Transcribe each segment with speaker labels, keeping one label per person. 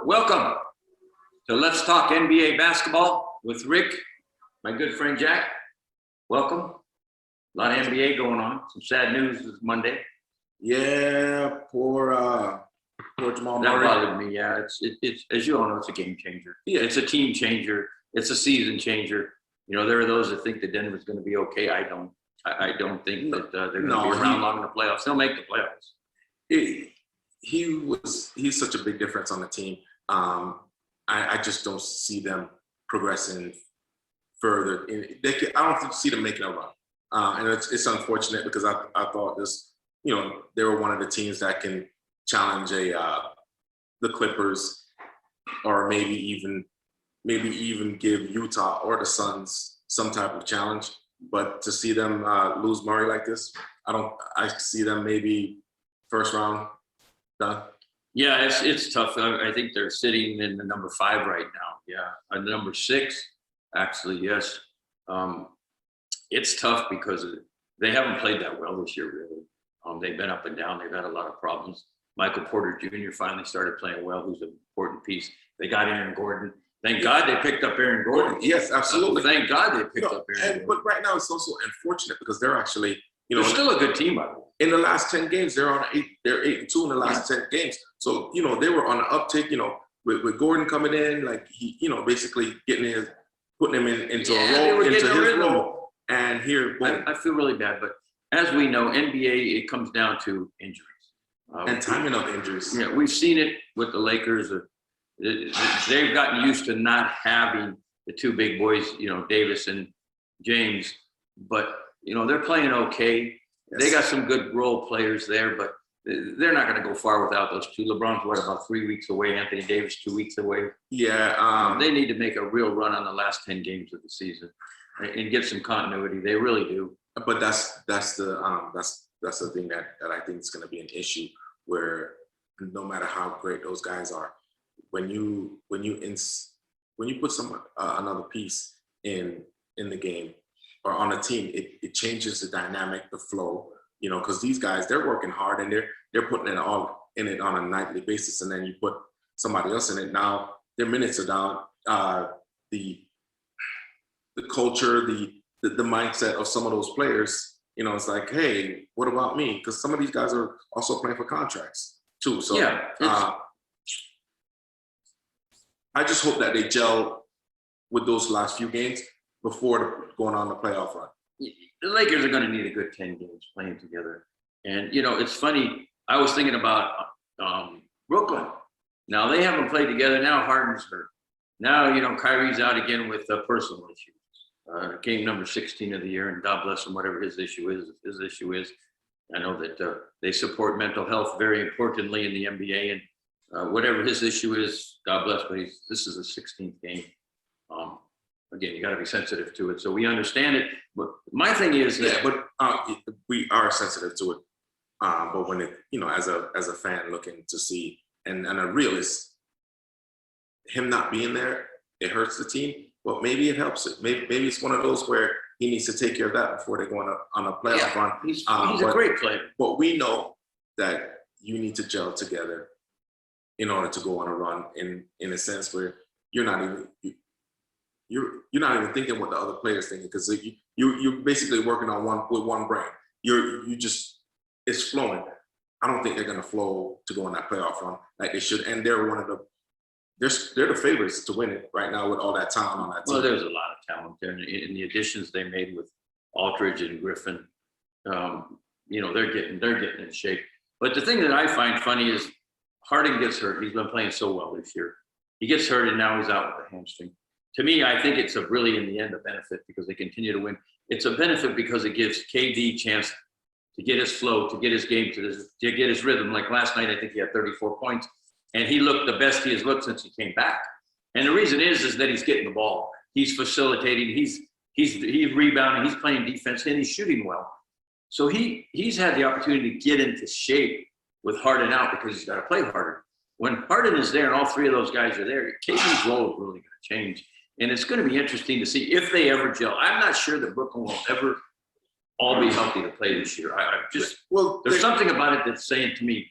Speaker 1: Welcome to Let's Talk NBA Basketball with Rick, my good friend Jack. Welcome. A lot of NBA going on. Some sad news this Monday.
Speaker 2: Yeah, poor Jamal Murray.
Speaker 1: That bothered me. Yeah, it's as you all know, it's a game changer. Yeah, it's a team changer. It's a season changer. You know, there are those that think that Denver's going to be okay. I don't think that they're going to be around long in the playoffs. They'll make the playoffs.
Speaker 2: He's such a big difference on the team. I just don't see them progressing further. I don't see them making a run, and it's unfortunate because I thought this, they were one of the teams that can challenge the Clippers, or maybe even give Utah or the Suns some type of challenge. But to see them lose Murray like this, I see them maybe first round done.
Speaker 1: Yeah, it's tough. I think they're sitting in the number 5 right now. Yeah, number 6, actually. Yes, it's tough because they haven't played that well this year. Really, they've been up and down. They've had a lot of problems. Michael Porter Jr. finally started playing well, who's an important piece. They got Aaron Gordon. Thank God they picked up Aaron Gordon.
Speaker 2: Yes, absolutely.
Speaker 1: Thank God they picked up Aaron Gordon.
Speaker 2: But right now it's also unfortunate because they're actually,
Speaker 1: they're still a good team, by the way.
Speaker 2: In the last 10 games, they're 8-2 in the last 10 games. So, they were on the uptick, with Gordon coming in, like he, basically putting him into his role. And here, boom.
Speaker 1: I feel really bad, but as we know, NBA, it comes down to injuries.
Speaker 2: And timing of injuries.
Speaker 1: Yeah, we've seen it with the Lakers. They've gotten used to not having the 2 big boys, Davis and James, but they're playing okay. Yes. They got some good role players there, but they're not going to go far without those 2. LeBron's about 3 weeks away. Anthony Davis 2 weeks away.
Speaker 2: Yeah,
Speaker 1: they need to make a real run on the last 10 games of the season and get some continuity. They really do.
Speaker 2: But that's the thing that I think is going to be an issue, where no matter how great those guys are, when you put another piece in the game or on a team, it changes the dynamic, the flow, because these guys, they're working hard and they're putting it all in it on a nightly basis, and then you put somebody else in it. Now their minutes are down. The culture, the mindset of some of those players, it's like, hey, what about me? Because some of these guys are also playing for contracts too. So yeah, I just hope that they gel with those last few games before going on the playoff run.
Speaker 1: The Lakers are going to need a good 10 games playing together. And, it's funny. I was thinking about Brooklyn. Now, they haven't played together. Now Harden's hurt. Now, Kyrie's out again with personal issues. Game number 16 of the year, and God bless him, whatever his issue is. I know that they support mental health very importantly in the NBA, and whatever his issue is, God bless, but this is the 16th game. Again, you got to be sensitive to it, so we understand it. But my thing is that,
Speaker 2: we are sensitive to it. But when it, as a fan looking to see, and a realist, him not being there, it hurts the team. But maybe it helps it. Maybe it's one of those where he needs to take care of that before they go on a playoff run.
Speaker 1: He's a great player.
Speaker 2: But we know that you need to gel together in order to go on a run. In a sense where you're not even thinking what the other players thinking, because you're basically working on one brain. It's flowing. I don't think they're going to flow to go on that playoff run like they should. And they're the favorites to win it right now with all that talent on that team.
Speaker 1: Well, there's a lot of talent there, and in the additions they made with Aldridge and Griffin, they're getting in shape. But the thing that I find funny is Harden gets hurt. He's been playing so well this year. He gets hurt, and now he's out with a hamstring. To me, I think it's really, in the end, a benefit because they continue to win. It's a benefit because it gives KD a chance to get his flow, to get his game, to get his rhythm. Like last night, I think he had 34 points, and he looked the best he has looked since he came back. And the reason is that he's getting the ball. He's facilitating. He's rebounding. He's playing defense, and he's shooting well. So he's had the opportunity to get into shape with Harden out because he's got to play harder. When Harden is there and all 3 of those guys are there, KD's role is really going to change. And it's going to be interesting to see if they ever gel. I'm not sure that Brooklyn will ever all be healthy to play this year. There's something about it that's saying to me,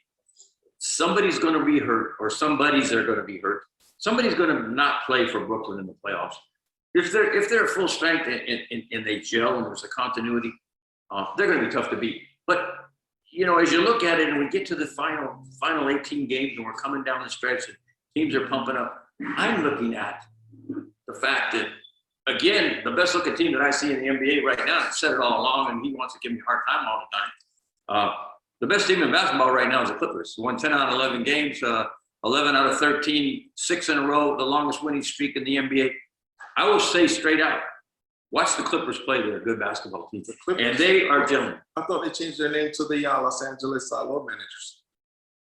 Speaker 1: somebody's going to be hurt, or somebody's are going to be hurt. Somebody's going to not play for Brooklyn in the playoffs. If they're full strength and they gel and there's a continuity, they're going to be tough to beat. But you know, as you look at it and we get to the final 18 games and we're coming down the stretch and teams are pumping up, I'm looking at the fact that, again, the best looking team that I see in the NBA right now, I've said it all along, and he wants to give me a hard time all the time. The best team in basketball right now is the Clippers. Won 10 out of 11 games, 11 out of 13, 6 in a row, the longest winning streak in the NBA. I will say straight out, watch the Clippers play. They're a good basketball team. And they are gentlemen.
Speaker 2: I thought they changed their name to the Los Angeles Load Managers.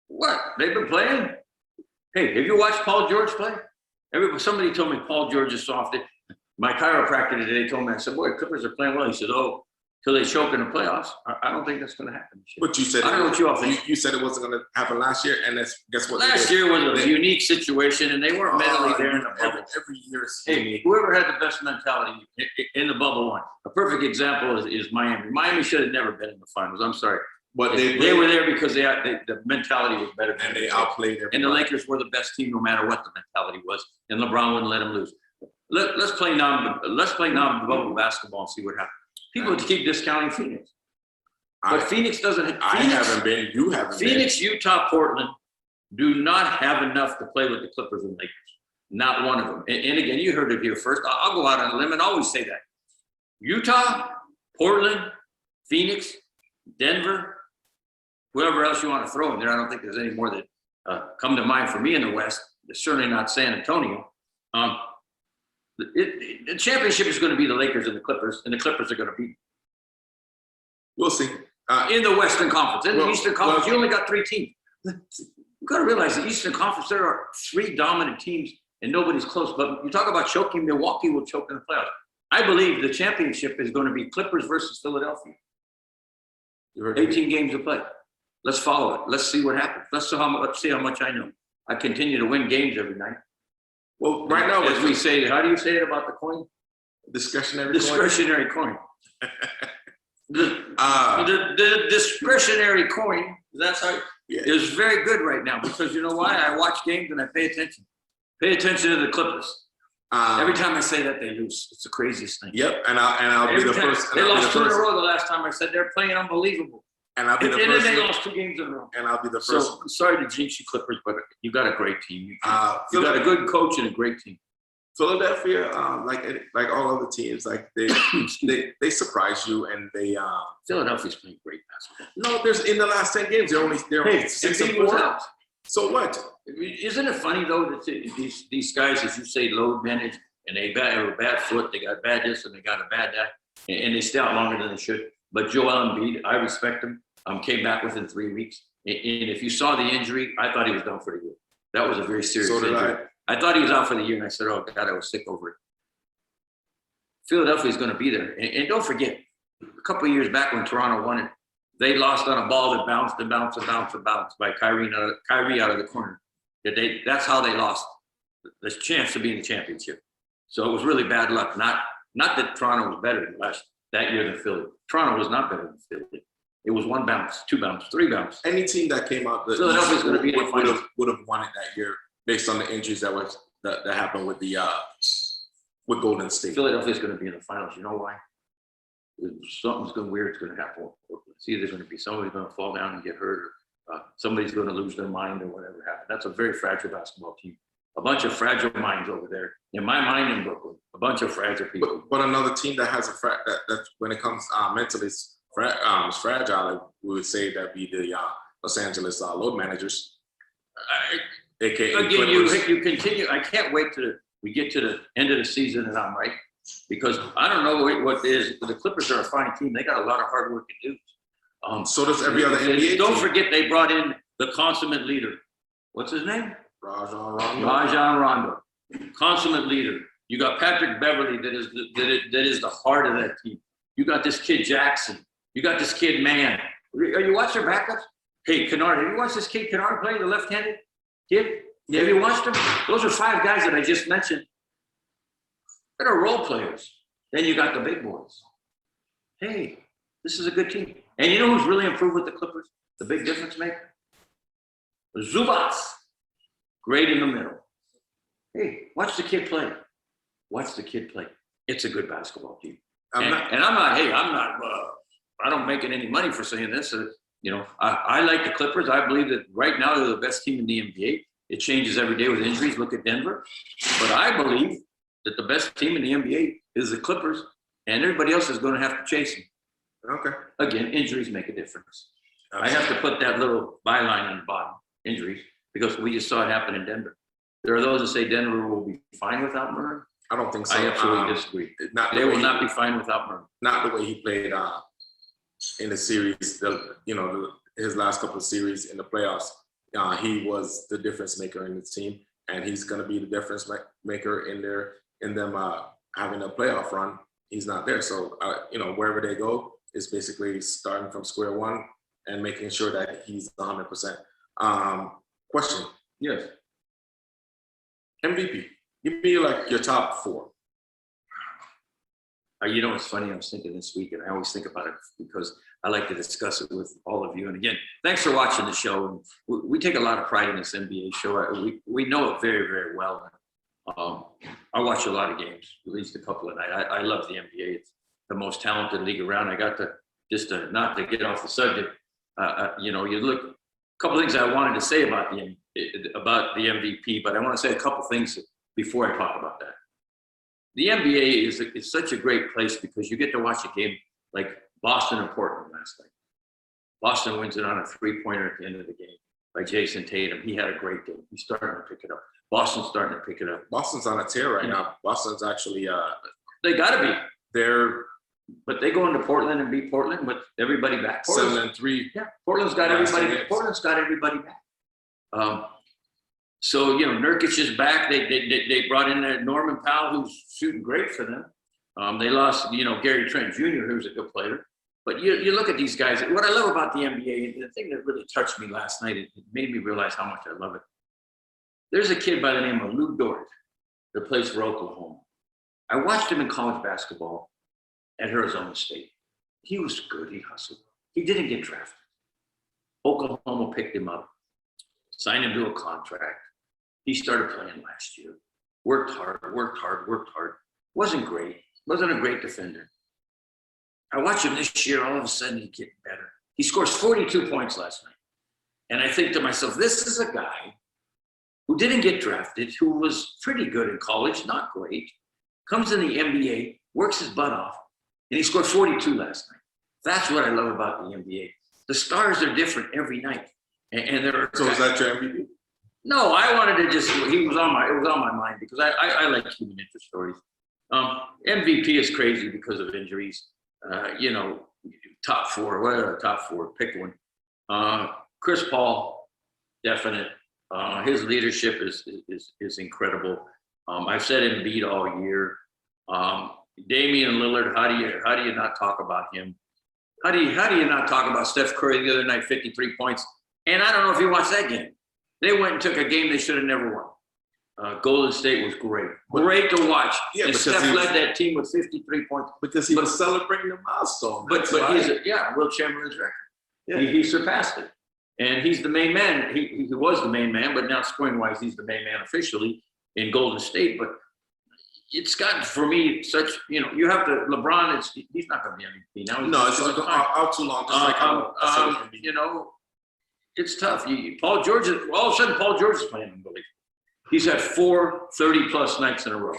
Speaker 1: What? They've been playing? Hey, have you watched Paul George play? Somebody told me Paul George is soft. My chiropractor today told me, I said, boy, Clippers are playing well. He said, oh, till they choke in the playoffs. I don't think that's going to happen this year.
Speaker 2: But you said
Speaker 1: I don't know what you all think.
Speaker 2: You said it wasn't going to happen last year, and guess what?
Speaker 1: Last year was a unique situation, and they weren't mentally there in the bubble.
Speaker 2: Every year.
Speaker 1: Hey, whoever had the best mentality in the bubble won. A perfect example is Miami. Miami should have never been in the finals. I'm sorry.
Speaker 2: But
Speaker 1: they were there because the mentality was better.
Speaker 2: And they outplayed everybody.
Speaker 1: And the Lakers were the best team no matter what the mentality was. And LeBron wouldn't let them lose. Let's play non-bubble basketball and see what happens. People keep discounting Phoenix. But Phoenix doesn't.
Speaker 2: I haven't been. You haven't been.
Speaker 1: Phoenix, Utah, Portland do not have enough to play with the Clippers and Lakers. Not one of them. And again, you heard it here first. I'll go out on a limb and always say that. Utah, Portland, Phoenix, Denver, whoever else you want to throw in there. I don't think there's any more that come to mind for me in the West. It's certainly not San Antonio. The championship is going to be the Lakers and the Clippers are going to beat.
Speaker 2: We'll see.
Speaker 1: In the Western Conference. In the Eastern Conference, you only got 3 teams. You've got to realize the Eastern Conference, there are 3 dominant teams and nobody's close. But you talk about choking, Milwaukee will choke in the playoffs. I believe the championship is going to be Clippers versus Philadelphia. 18 games to play. Let's follow it. Let's see what happens. Let's see how much I know. I continue to win games every night.
Speaker 2: Well, right now,
Speaker 1: as we say, how do you say it about the coin?
Speaker 2: Discretionary
Speaker 1: coin. The discretionary coin, that's how is very good right now, because you know why? I watch games and I pay attention. Pay attention to the Clippers. Every time I say that, they lose. It's the craziest thing.
Speaker 2: Yep, and I'll be the first.
Speaker 1: They lost 2 in a row the last time I said they're playing unbelievable.
Speaker 2: And I'll be the first.
Speaker 1: And then they lost 2 games in a row.
Speaker 2: And I'll be the first.
Speaker 1: So I'm sorry to jinx you, Clippers, but you got a great team. You got a good coach and a great team.
Speaker 2: Philadelphia, like all other teams, like they surprise you, and they.
Speaker 1: Philadelphia's playing great basketball.
Speaker 2: No, there's in the last 10 games they're only 6-4.
Speaker 1: Out.
Speaker 2: So what?
Speaker 1: Isn't it funny though that these guys, as you say, load manage, and they have a bad foot, they got bad this, and they got a bad that, and they stay out longer than they should. But Joel Embiid, I respect him. Came back within 3 weeks, and if you saw the injury, I thought he was done for the year. That was a very serious injury. I thought he was out for the year, and I said, "Oh God, I was sick over it." Philadelphia is going to be there, and don't forget, a couple of years back when Toronto won it, they lost on a ball that bounced and bounced and bounced and bounced by Kyrie out of the corner. That's how they lost the chance to be in the championship. So it was really bad luck. Not that Toronto was better that year than Philly. Toronto was not better than Philly. It was 1 bounce, 2 bounce, 3 bounce.
Speaker 2: Any team that came out that
Speaker 1: Philadelphia's going to be in the finals
Speaker 2: would have won it that year based on the injuries that happened with with Golden State.
Speaker 1: Philadelphia's going to be in the finals. You know why? Something's weird's going to happen. It's either going to be somebody's going to fall down and get hurt, or somebody's going to lose their mind, or whatever happened. That's a very fragile basketball team. A bunch of fragile minds over there. In my mind, in Brooklyn, a bunch of fragile people.
Speaker 2: But another team that has that when it comes mentally is fragile, we would say that be the Los Angeles Load Managers. AKA
Speaker 1: again, you continue. I can't wait till we get to the end of the season and I'm right, because I don't know what it is. The Clippers are a fine team. They got a lot of hard work to do.
Speaker 2: So does every other NBA
Speaker 1: Don't
Speaker 2: team.
Speaker 1: Forget they brought in the consummate leader. What's his name? Rajon Rondo. Consummate leader. You got Patrick Beverly that is the heart of that team. You got this kid Jackson. You got this kid Mann. Are you watching their backups? Hey, Kennard, have you watched this kid Kennard play, the left-handed kid? Yeah. Have you watched him? Those are 5 guys that I just mentioned that are role players. Then you got the big boys. Hey, this is a good team. And you know who's really improved with the Clippers? The big difference maker? Zubats, great in the middle. Hey, watch the kid play. Watch the kid play. It's a good basketball team. I'm not, I don't make any money for saying this. I like the Clippers. I believe that right now they're the best team in the NBA. It changes every day with injuries. Look at Denver. But I believe that the best team in the NBA is the Clippers, and everybody else is going to have to chase them.
Speaker 2: Okay.
Speaker 1: Again, injuries make a difference.
Speaker 2: Absolutely.
Speaker 1: I have to put that little byline on the bottom, injuries, because we just saw it happen in Denver. There are those that say Denver will be fine without Murray.
Speaker 2: I don't think so.
Speaker 1: I absolutely disagree. They will not be fine without Murray.
Speaker 2: Not the way he played in the series, his last couple of series in the playoffs. He was the difference maker in the team, and he's going to be the difference maker in them having a playoff run. He's not there. So, wherever they go is basically starting from square one and making sure that he's 100%. Question.
Speaker 1: Yes.
Speaker 2: MVP. Give me your top 4.
Speaker 1: It's funny, I was thinking this week, and I always think about it because I like to discuss it with all of you. And again, thanks for watching the show. We take a lot of pride in this NBA show. We know it very, very well. I watch a lot of games, at least a couple a night. I love the NBA. It's the most talented league around. I got to, not to get off the subject, you look, a couple things I wanted to say about the MVP, but I want to say a couple things before I talk about that. The NBA is such a great place because you get to watch a game like Boston and Portland last night. Boston wins it on a 3-pointer at the end of the game by Jason Tatum. He had a great game. He's starting to pick it up. Boston's starting to pick it up.
Speaker 2: Boston's on a tear right now. Boston's actually
Speaker 1: they got to be.
Speaker 2: But
Speaker 1: they go into Portland and beat Portland with everybody back.
Speaker 2: 7-3.
Speaker 1: Yeah, Portland's got everybody. Portland's got everybody back. So Nurkic is back. They brought in Norman Powell, who's shooting great for them. They lost Gary Trent Jr., who's a good player. But you look at these guys. What I love about the NBA, the thing that really touched me last night, it made me realize how much I love it. There's a kid by the name of Lou Dort that plays for Oklahoma. I watched him in college basketball at Arizona State. He was good. He hustled. He didn't get drafted. Oklahoma picked him up, signed him to a contract. He started playing last year. Worked hard. Wasn't great. Wasn't a great defender. I watch him this year. All of a sudden, he's getting better. He scores 42 points last night. And I think to myself, this is a guy who didn't get drafted, who was pretty good in college, not great, comes in the NBA, works his butt off, and he scored 42 last night. That's what I love about the NBA. The stars are different every night. And there are
Speaker 2: So is that your MVP?
Speaker 1: No, I wanted to it was on my mind because I like human interest stories. MVP is crazy because of injuries. Top 4, whatever, top 4, pick one. Chris Paul, definite. His leadership is incredible. I've said Embiid all year. Damian Lillard, how do you not talk about him? How do you not talk about Steph Curry the other night, 53 points? And I don't know if you watched that game. They went and took a game they should have never won. Golden State was great. Great to watch.
Speaker 2: Yeah,
Speaker 1: and Steph led that team with 53 points.
Speaker 2: Because he was celebrating the milestone.
Speaker 1: But he's Will Chamberlain's record. Yeah. He surpassed it. And he's the main man. He was the main man, but now scoring-wise, he's the main man officially in Golden State. But it's got, for me, such, you have to, LeBron, he's not going to be MVP now.
Speaker 2: No, it's out too long.
Speaker 1: It's tough. Paul George, all of a sudden, Paul George is playing unbelievable. He's had 4 30-plus nights in a row.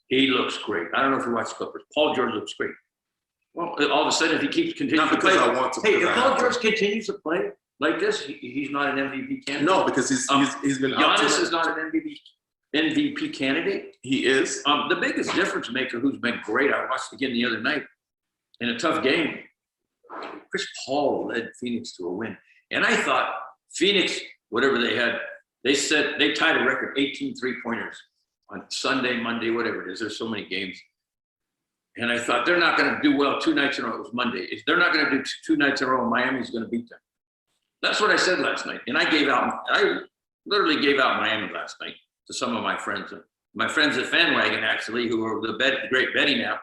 Speaker 1: He looks great. I don't know if you watch the Clippers. Paul George looks great. Well, all of a sudden, if he keeps continuing to play. If Paul George continues to play like this, he's not an MVP candidate.
Speaker 2: No, because he's been out.
Speaker 1: Giannis is not an MVP candidate.
Speaker 2: He is.
Speaker 1: The biggest difference maker who's been great, I watched again the other night in a tough game, Chris Paul led Phoenix to a win. And I thought Phoenix, whatever they had, they tied a record 18 3-pointers on Sunday, Monday, whatever it is. There's so many games. And I thought they're not going to do well 2 nights in a row. It was Monday. If they're not going to do 2 nights in a row, Miami's going to beat them. That's what I said last night. And I literally gave out Miami last night to some of my friends. My friends at FanWagon, actually, who were the great betting app,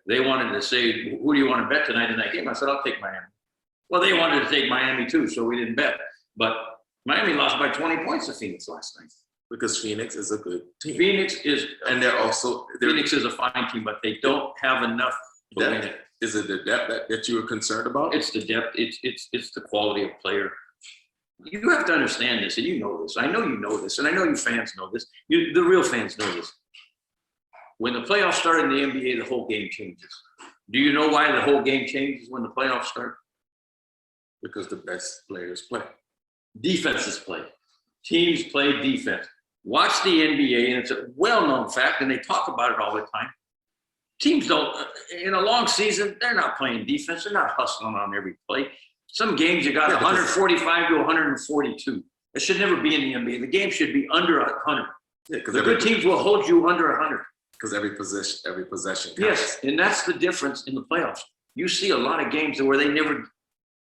Speaker 1: they wanted to say, who do you want to bet tonight in that game? I said, I'll take Miami. Well, they wanted to take Miami too, so we didn't bet. But Miami lost by 20 points to Phoenix last night.
Speaker 2: Because Phoenix is a good team.
Speaker 1: Phoenix is,
Speaker 2: And
Speaker 1: Phoenix is a fine team, but they don't have enough
Speaker 2: depth. Is it the depth that you were concerned about?
Speaker 1: It's the depth. It's the quality of player. You have to understand this, and you know this. I know you know this, and I know you fans know this. The real fans know this. When the playoffs start in the NBA, the whole game changes. Do you know why the whole game changes when the playoffs start?
Speaker 2: Because the best players play.
Speaker 1: Defenses play. Teams play defense. Watch the NBA, and it's a well-known fact, and they talk about it all the time. Teams don't, in a long season, they're not playing defense. They're not hustling on every play. Some games you got 145 to 142. It should never be in the NBA. The game should be under 100. Yeah, the good teams will hold you under 100.
Speaker 2: Because every possession counts.
Speaker 1: Yes, and that's the difference in the playoffs. You see a lot of games where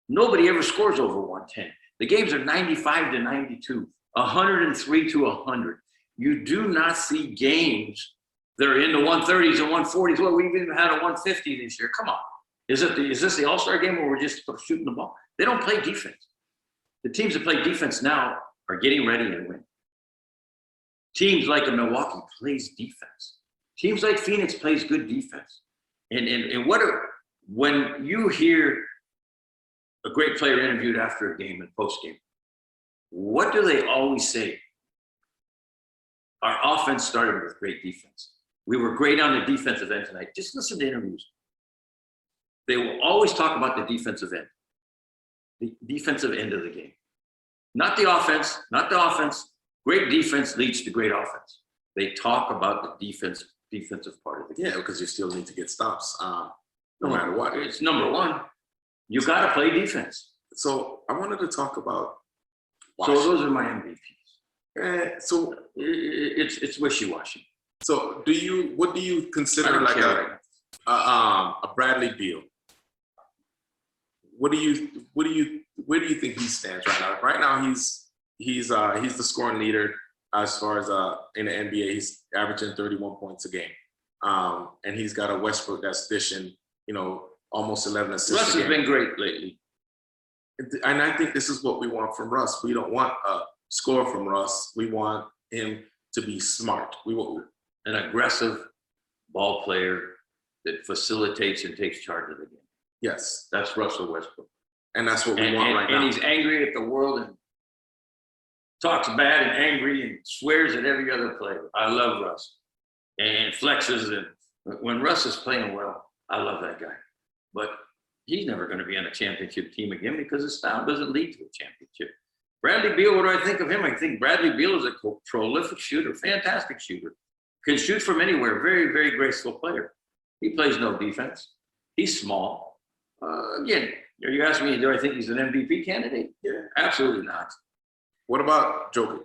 Speaker 1: nobody ever scores over 110. The games are 95 to 92, 103 to 100. You do not see games that are in the 130s and 140s. Well, we've even had a 150 this year. Come on. Is this the All-Star game where we're just shooting the ball? They don't play defense. The teams that play defense now are getting ready and win. Teams like Milwaukee plays defense. Teams like Phoenix plays good defense. And when you hear a great player interviewed after a game and post-game, what do they always say? Our offense started with great defense. We were great on the defensive end tonight. Just listen to interviews. They will always talk about the defensive end of the game. Not the offense, not the offense. Great defense leads to great offense. They talk about the defensive part of the game.
Speaker 2: Yeah, because you still need to get stops, no matter what.
Speaker 1: It's number one. You got to play defense.
Speaker 2: So I wanted to talk about
Speaker 1: Washington. So those are my MVPs.
Speaker 2: So
Speaker 1: it's wishy-washy.
Speaker 2: So what do you consider like a Bradley Beal? Where do you think he stands right now? Right now he's the scoring leader as far as in the NBA. He's averaging 31 points a game, and he's got a Westbrook that's dishing, almost 11 assists.
Speaker 1: Russ has been great lately,
Speaker 2: and I think this is what we want from Russ. We don't want a score from Russ. We want him to be smart. We want
Speaker 1: an aggressive ball player that facilitates and takes charge of the game.
Speaker 2: Yes,
Speaker 1: that's Russell Westbrook, and that's
Speaker 2: what we want right now.
Speaker 1: And he's angry at the world and talks bad and angry and swears at every other player. I love Russ and flexes. And when Russ is playing well, I love that guy. But he's never going to be on a championship team again because his style doesn't lead to a championship. Bradley Beal, what do I think of him? I think Bradley Beal is a prolific shooter, fantastic shooter. Can shoot from anywhere, very, very graceful player. He plays no defense. He's small. Again, you ask me, do I think he's an MVP candidate? Yeah, absolutely not.
Speaker 2: What about Jokic?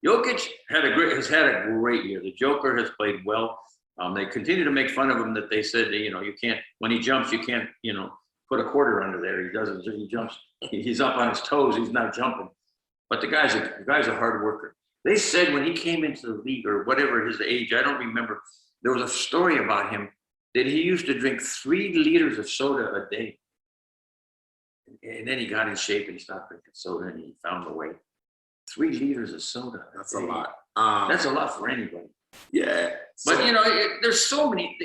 Speaker 1: Jokic has had a great year. The Joker has played well. They continue to make fun of him that they said that, you can't, when he jumps, you can't, put a quarter under there. He doesn't, he jumps, he's up on his toes, he's not jumping. But the guy's a hard worker. They said when he came into the league or whatever his age, I don't remember, there was a story about him that he used to drink 3 liters of soda a day. And then he got in shape and he stopped drinking soda and he found the way. 3 liters of soda.
Speaker 2: That's a lot.
Speaker 1: That's a lot for anybody.
Speaker 2: Yeah.
Speaker 1: But there's so many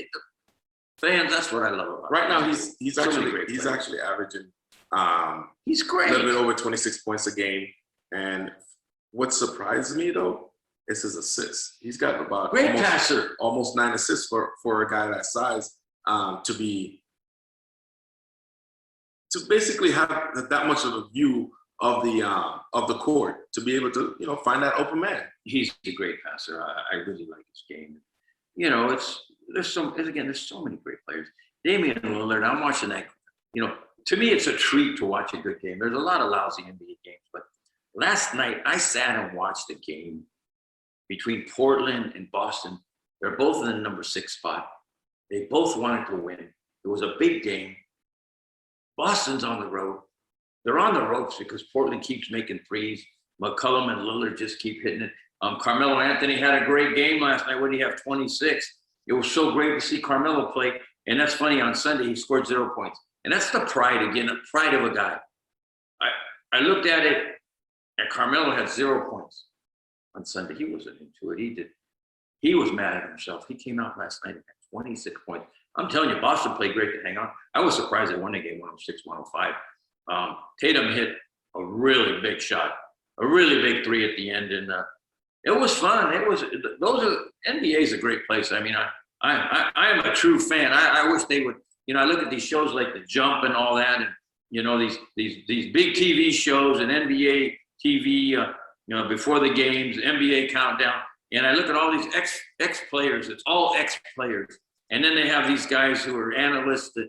Speaker 1: fans. That's what I love about him.
Speaker 2: Right now, he's actually averaging
Speaker 1: he's great.
Speaker 2: A little bit over 26 points a game. And what surprised me though is his assists. He's got about
Speaker 1: passer,
Speaker 2: almost 9 assists for a guy that size to basically have that much of a view of the court to be able to find that open man. He's a great passer. I really like his game. There's so many great players. Damian Lillard, I'm watching that. To me, it's a treat to watch a good game. There's a lot of lousy NBA games, but last night I sat and watched a game between Portland and Boston. They're both in the number 6 spot. They both wanted to win. It was a big game. Boston's on the road. They're on the ropes because Portland keeps making threes. McCollum and Lillard just keep hitting it. Carmelo Anthony had a great game last night. What did he have? 26. It was so great to see Carmelo play. And that's funny, on Sunday, he scored 0 points. And that's the pride, again, the pride of a guy. I looked at it,
Speaker 1: And Carmelo had 0 points on Sunday. He wasn't into it. He was mad at himself. He came out last night and had 26 points. I'm telling you, Boston played great to hang on. I was surprised they won the game 106-105. Tatum hit a really big shot, a really big three at the end, and it was fun. NBA is a great place. I mean, I am a true fan. I wish they would. I look at these shows like The Jump and all that, and these big TV shows and NBA TV. Before the games, NBA countdown, and I look at all these ex players. It's all ex players, and then they have these guys who are analysts that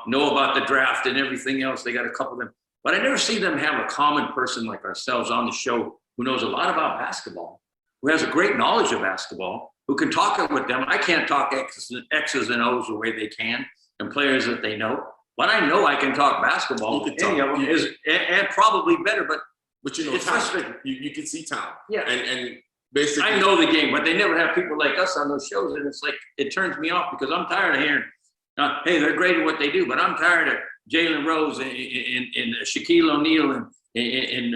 Speaker 1: know about the draft and everything else. They got a couple of them, but I never see them have a common person like ourselves on the show who knows a lot about basketball, who has a great knowledge of basketball, who can talk it with them. I can't talk X's and O's the way they can, and players that they know, but I know I can talk basketball. Any of them is, and probably better, but
Speaker 2: it's frustrating. You can see talent.
Speaker 1: Yeah.
Speaker 2: And basically,
Speaker 1: I know the game, but they never have people like us on those shows, and it's like it turns me off because I'm tired of hearing, hey, they're great at what they do, but I'm tired of Jalen Rose and Shaquille O'Neal and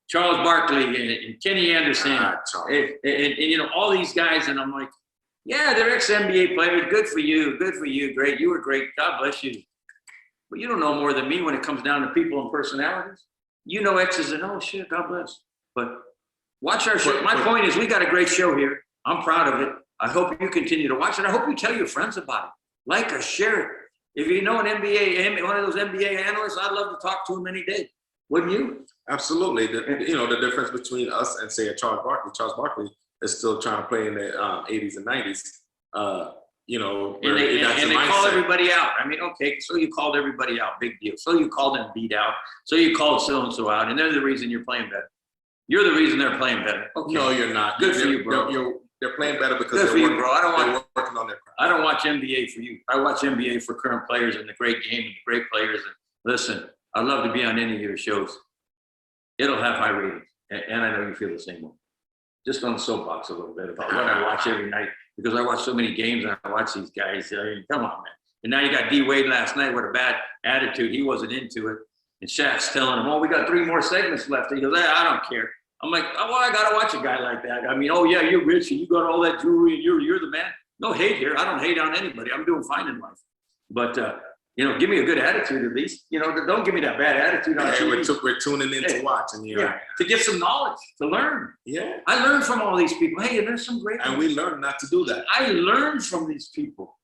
Speaker 1: Charles Barkley and Kenny Anderson and all these guys, and I'm like, yeah, they're ex-NBA players. Good for you, great. You were great. God bless you. But you don't know more than me when it comes down to people and personalities. X's and O's, shit, God bless. But watch our show. My point is, we got a great show here. I'm proud of it. I hope you continue to watch it. I hope you tell your friends about it. Like us, share it. If you know one of those NBA analysts, I'd love to talk to him any day. Wouldn't you?
Speaker 2: Absolutely. The difference between us and say a Charles Barkley. Charles Barkley is still trying to play in the 80s and 90s.
Speaker 1: And they call everybody out. I mean, okay, so you called everybody out, big deal. So you called them beat out. So you called so-and-so out, and they're the reason you're playing better. You're the reason they're playing better. Okay.
Speaker 2: No, you're not.
Speaker 1: Good for you, bro.
Speaker 2: They're playing better because
Speaker 1: they're
Speaker 2: working on their craft.
Speaker 1: I don't watch NBA for you. I watch NBA for current players and the great game and the great players. And listen, I'd love to be on any of your shows. It'll have high ratings, and I know you feel the same way. Just on the soapbox a little bit about what I watch every night, because I watch so many games and I watch these guys. I mean, come on, man. And now you got D Wade last night with a bad attitude. He wasn't into it. And Shaq's telling him, we got 3 more segments left. He goes, I don't care. I'm like, I got to watch a guy like that. I mean, yeah, you're rich and you got all that jewelry and you're the man. No hate here. I don't hate on anybody. I'm doing fine in life. But, give me a good attitude at least. Don't give me that bad attitude on TV.
Speaker 2: We're tuning in to watch. And
Speaker 1: to get some knowledge, to learn.
Speaker 2: Yeah.
Speaker 1: I learned from all these people. Hey, there's some great
Speaker 2: And we learned not to do that.
Speaker 1: I learned from these people.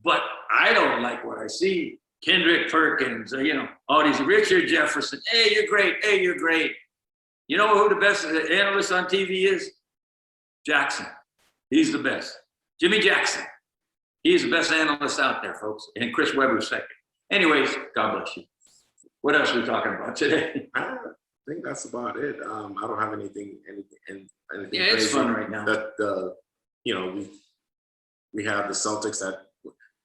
Speaker 1: But I don't like what I see. Kendrick Perkins, these Richard Jefferson. Hey, you're great. Hey, you're great. You know who the best analyst on TV is? Jackson. He's the best. Jimmy Jackson. He's the best analyst out there, folks. And Chris Webber's second. Anyways, God bless you. What else are we talking about today?
Speaker 2: I think that's about it. I don't have anything
Speaker 1: yeah, it's fun right now.
Speaker 2: We have the Celtics that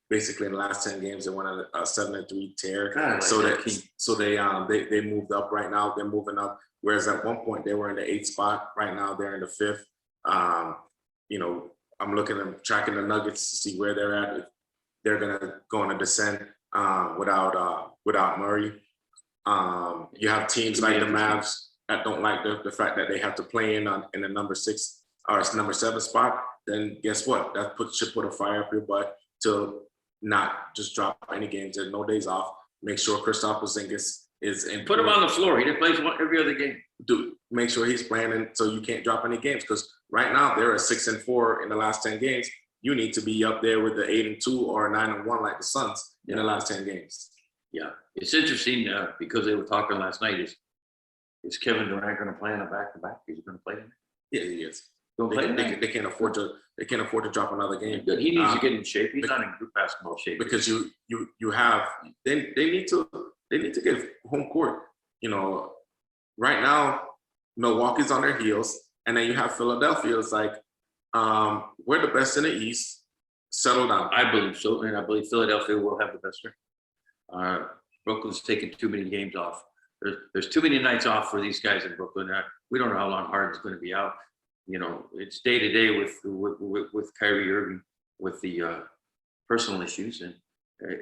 Speaker 2: basically in the last 10 games they won a 7-3 tear.
Speaker 1: God,
Speaker 2: so they moved up right now. They're moving up. Whereas at one point they were in the 8th spot. Right now they're in the 5th. I'm looking at tracking the Nuggets to see where they're at. If they're gonna go on a descent without Murray. You have teams like the Mavs that don't like the fact that they have to play in the number 6 or number 7 spot. Then guess what? That should put a fire up your butt to not just drop any games. There's no days off. Make sure Kristaps Porzingis is in.
Speaker 1: Put him on the floor. He plays every other game.
Speaker 2: Make sure he's playing, and so you can't drop any games, because right now they're at 6-4 in the last 10 games. You need to be up there with the 8-2 or 9-1 like the Suns in the last 10 games. Yeah,
Speaker 1: it's interesting because they were talking last night. Is Kevin Durant going to play on a back-to-back? Is he going to play tonight?
Speaker 2: Yeah, he is.
Speaker 1: They
Speaker 2: can't afford to. They can't afford to drop another game.
Speaker 1: Good. He needs to get in shape. He's not in group basketball shape.
Speaker 2: Because you have they need to get home court. Right now Milwaukee's on their heels, and then you have Philadelphia. It's like we're the best in the East. Settle down.
Speaker 1: I believe so, and I believe Philadelphia will have the best record. Brooklyn's taking too many games off. There's too many nights off for these guys in Brooklyn. We don't know how long Harden's going to be out. It's day to day with Kyrie Irving with the personal issues, and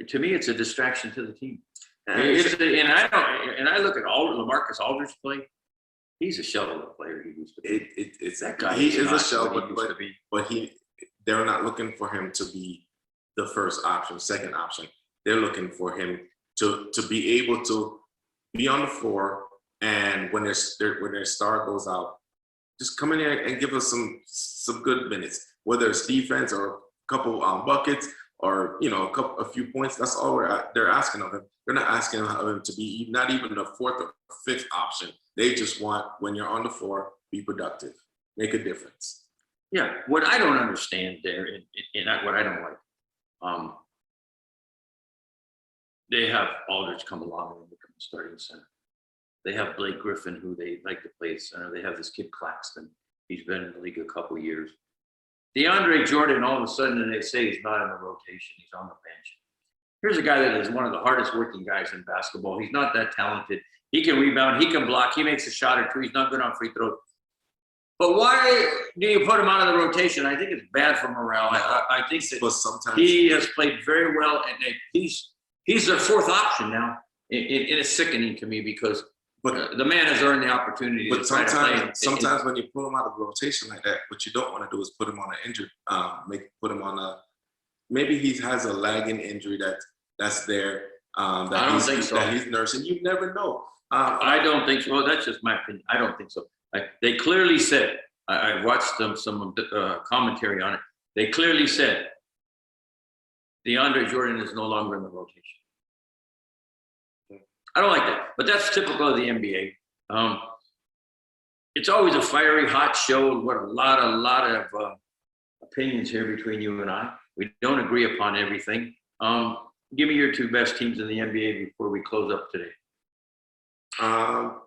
Speaker 1: to me, it's a distraction to the team. And I look at LaMarcus Aldridge play. He's a shell of the player he used to be.
Speaker 2: It's
Speaker 1: That guy
Speaker 2: he
Speaker 1: is
Speaker 2: is a
Speaker 1: not
Speaker 2: shell,
Speaker 1: what he used to be.
Speaker 2: but they're not looking for him to be the first option, second option. They're looking for him to be able to be on the floor, and when their star goes out, just come in here and give us some good minutes, whether it's defense or a couple buckets or a few points. That's all they're asking of him. They're not asking of him to be not even the fourth or fifth option. They just want, when you're on the floor, be productive, make a difference.
Speaker 1: Yeah, what I don't understand there, and what I don't like, they have Aldridge come along and become a starting center. They have Blake Griffin, who they like to play at center. They have this kid Claxton. He's been in the league a couple of years. DeAndre Jordan, all of a sudden, they say he's not in the rotation. He's on the bench. Here's a guy that is one of the hardest working guys in basketball. He's not that talented. He can rebound. He can block. He makes a shot or two. He's not good on free throws. But why do you put him out of the rotation? I think it's bad for morale. I think that
Speaker 2: sometimes
Speaker 1: he has played very well, and he's their fourth option now. It is sickening to me because the man has earned the opportunity to try to play.
Speaker 2: Sometimes when you put him out of rotation like that, what you don't want to do is put him on an injured, put him on maybe he has a lagging injury that's there.
Speaker 1: I don't think so.
Speaker 2: That he's nursing. You never know.
Speaker 1: I don't think so. Well, that's just my opinion. I don't think so. They clearly said, I watched some commentary on it. They clearly said DeAndre Jordan is no longer in the rotation. I don't like that, but that's typical of the NBA. It's always a fiery, hot show. What a lot of opinions here between you and I. We don't agree upon everything. Give me your two best teams in the NBA before we close up today.
Speaker 2: I'm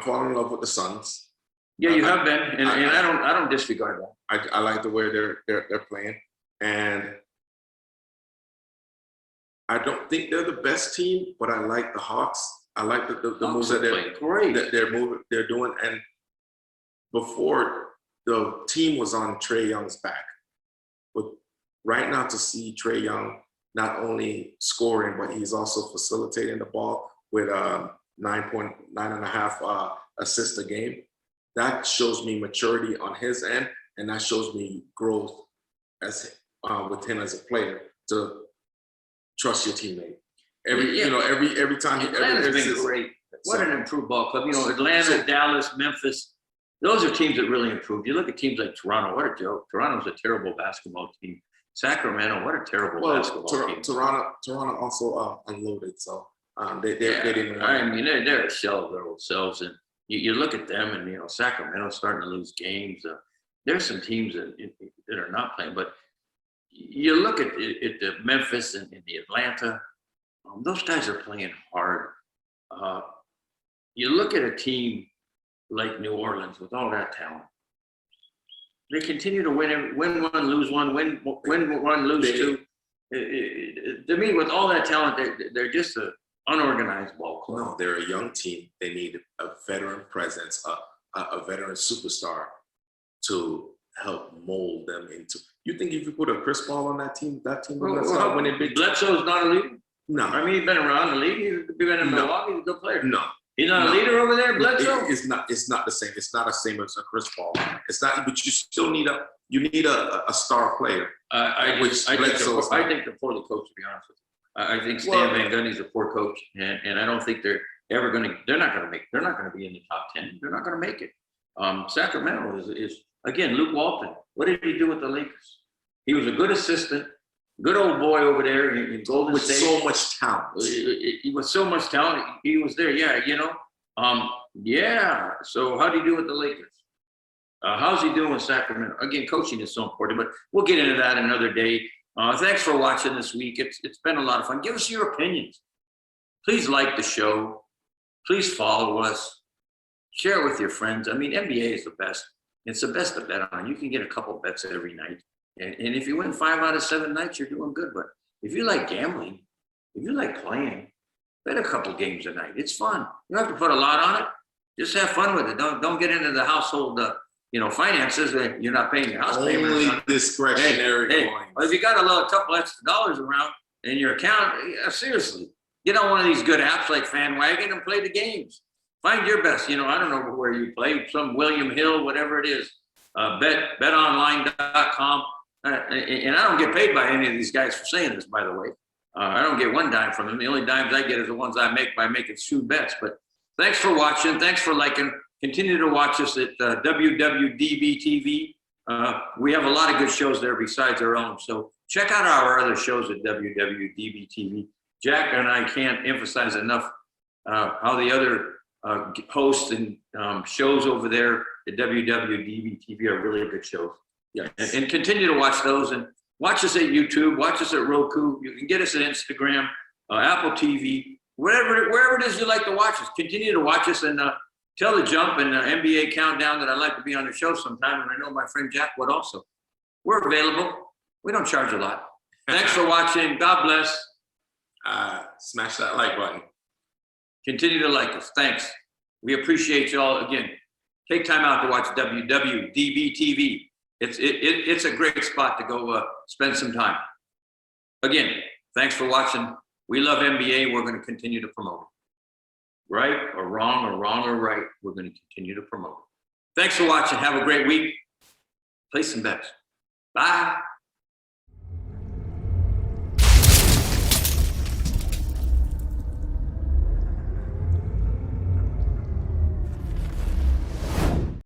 Speaker 2: falling in love with the Suns.
Speaker 1: Yeah, you have been, and I don't disregard that.
Speaker 2: I like the way they're playing, and I don't think they're the best team, but I like the Hawks. I like the moves that they're doing. And before, the team was on Trae Young's back, but right now to see Trae Young not only scoring, but he's also facilitating the ball with 9.5 assists a game. That shows me maturity on his end, and that shows me growth as with him as a player to trust your teammate. Every time.
Speaker 1: Atlanta's been great. What an improved ball club. Atlanta, Dallas, Memphis. Those are teams that really improved. You look at teams like Toronto. What a joke! Toronto's a terrible basketball team. Sacramento, what a terrible basketball team.
Speaker 2: Toronto also unloaded, so they didn't.
Speaker 1: I mean, they're a shell of their old selves, and you look at them, and Sacramento's starting to lose games. There's some teams that are not playing, but you look at the Memphis and the Atlanta. Those guys are playing hard. You look at a team like New Orleans with all that talent. They continue to win one, lose one, win one, lose two. To me, with all that talent, they're just an unorganized ball club.
Speaker 2: No, they're a young team. They need a veteran presence, a veteran superstar to help mold them into. You think if you put a Chris Paul on that team will start winning big?
Speaker 1: Bledsoe's not a leader.
Speaker 2: No,
Speaker 1: I mean, he's been around the league. He's been in Milwaukee. He's a good player.
Speaker 2: No.
Speaker 1: He's not a leader over there, Bledsoe?
Speaker 2: It's not the same. It's not the same as a Chris Paul. It's not, but you still need a star player.
Speaker 1: I think they're poorly coached, to be honest with you. I think Stan Van Gundy's a poor coach, and I don't think they're not going to be in the top 10. They're not going to make it. Sacramento is again, Luke Walton. What did he do with the Lakers? He was a good assistant. Good old boy over there in Golden State.
Speaker 2: With so much talent.
Speaker 1: He was so much talent. He was there. Yeah, So how do you do with the Lakers? How's he doing with Sacramento? Again, coaching is so important, but we'll get into that another day. Thanks for watching this week. It's been a lot of fun. Give us your opinions. Please like the show. Please follow us. Share it with your friends. I mean, NBA is the best. It's the best to bet on. You can get a couple bets every night. And if you win 5 out of 7 nights, you're doing good. But if you like gambling, if you like playing, bet a couple games a night. It's fun. You don't have to put a lot on it. Just have fun with it. Don't get into the household, finances. You're not paying your house payment.
Speaker 2: Only discretionary coins.
Speaker 1: Well, if you got a couple extra dollars around in your account, seriously, get on one of these good apps like FanWagon and play the games. Find your best. You know, I don't know where you play, some William Hill, whatever it is. Betonline.com. And I don't get paid by any of these guys for saying this, by the way. I don't get one dime from them. The only dimes I get is the ones I make by making shoe bets. But thanks for watching. Thanks for liking. Continue to watch us at WWDBTV. We have a lot of good shows there besides our own. So check out our other shows at WWDBTV. Jack and I can't emphasize enough how the other hosts and shows over there at WWDBTV are really good shows.
Speaker 2: Yeah,
Speaker 1: and continue to watch those, and watch us at YouTube, watch us at Roku. You can get us at Instagram, Apple TV, wherever it is you like to watch us. Continue to watch us, and tell the Jump and NBA Countdown that I'd like to be on the show sometime, and I know my friend Jack would also. We're available. We don't charge a lot. Thanks for watching. God bless.
Speaker 2: Smash that like button.
Speaker 1: Continue to like us. Thanks. We appreciate you all. Again, take time out to watch WWDBTV. It's a great spot to go spend some time. Again, thanks for watching. We love NBA. We're going to continue to promote it. Right or wrong or right, we're going to continue to promote it. Thanks for watching. Have a great week. Play some bets. Bye.